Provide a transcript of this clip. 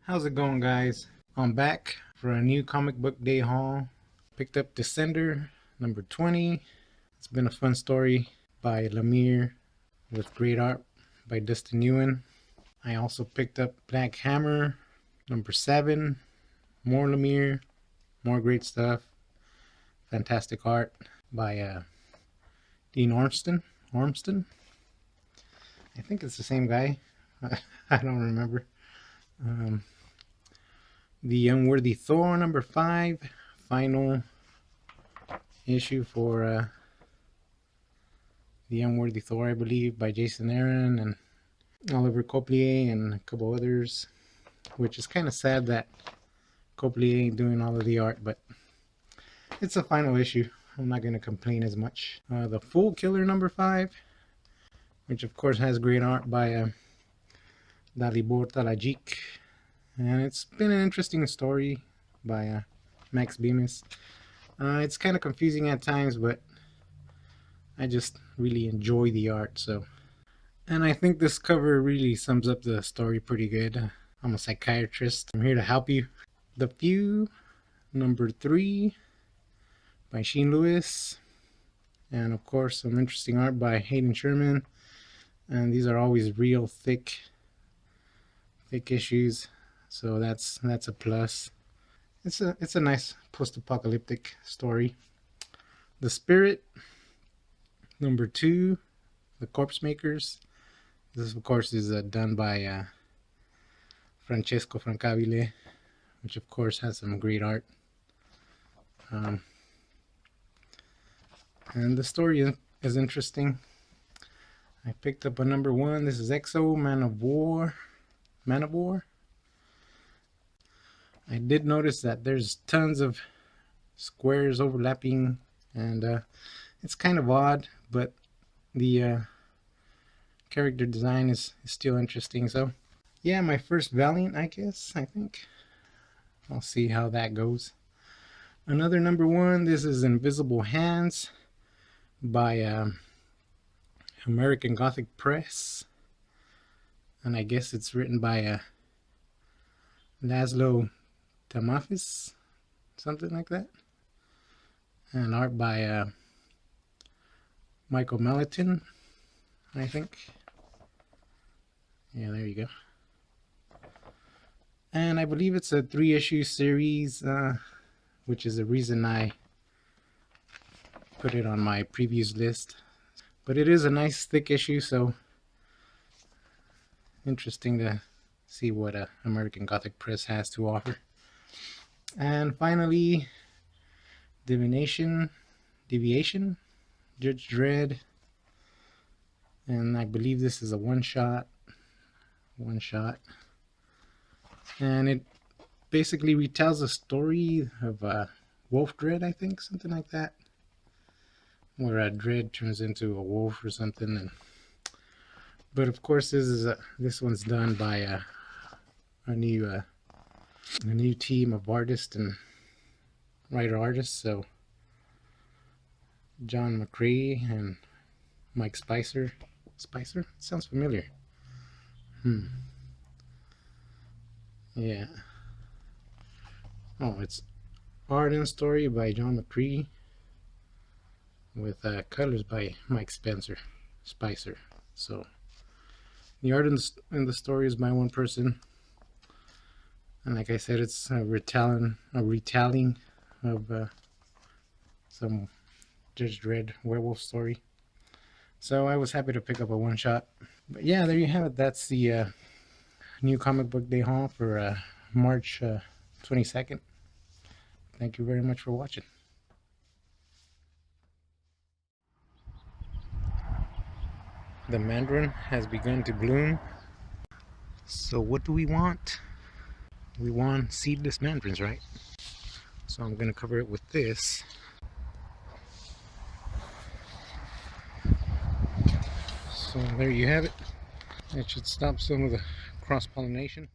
How's it going, guys? I'm back for a new comic book day haul. Picked up Descender number 20. It's been a fun story by Lemire with great art by Dustin Nguyen. I also picked up Black Hammer number 7. More Lemire, more great stuff. Fantastic art by Dean Ormston. I think it's the same guy. I don't remember. The Unworthy Thor number 5, final issue for The Unworthy Thor, I believe, by Jason Aaron and Oliver Coplier and a couple others, which is kind of sad that Coplier ain't doing all of the art, but it's a final issue. I'm not going to complain as much. The Fool Killer number 5, which of course has great art by Dalibor Talajic. And it's been an interesting story by Max Bemis. It's kind of confusing at times, but I just really enjoy the art. And I think this cover really sums up the story pretty good. I'm a psychiatrist. I'm here to help you. The Few number 3 by Sheen Lewis. And of course some interesting art by Hayden Sherman. And these are always real thick issues. So that's a plus. It's a nice post-apocalyptic story. The Spirit number 2, The Corpse Makers. This of course is done by Francesco Francabile, which of course has some great art. And the story is interesting. I picked up a number 1. This is Exo Man of War. I did notice that there's tons of squares overlapping, and it's kind of odd, but the character design is still interesting. So yeah, my first Valiant, I think. I'll see how that goes. Another number 1, this is Invisible Hands by American Gothic Press, and I guess it's written by Laszlo Tamafis, something like that, and art by Michael Melleton, I think. Yeah, there you go. And I believe it's a 3-issue series, which is the reason I put it on my previews list. But it is a nice thick issue, so interesting to see what American Gothic Press has to offer. And finally, Deviation, Judge Dredd, and I believe this is a one shot, and it basically retells the story of Wolf Dredd, I think, something like that, where Dredd turns into a wolf or something. But of course, this one's done by a new team of artists and writer-artists. So John McCrea and Mike Spicer. Sounds familiar. Yeah. Oh, it's art and story by John McCrea with colors by Mike Spicer. So the art in the story is by one person, and like I said, it's a retelling of some Judge Dredd werewolf story. So I was happy to pick up a one-shot. But yeah, there you have it. That's the new comic book day haul for March 22nd. Thank you very much for watching. The mandarin has begun to bloom. So what do we want? We want seedless mandarins, right? So I'm going to cover it with this. So there you have it. It should stop some of the cross-pollination.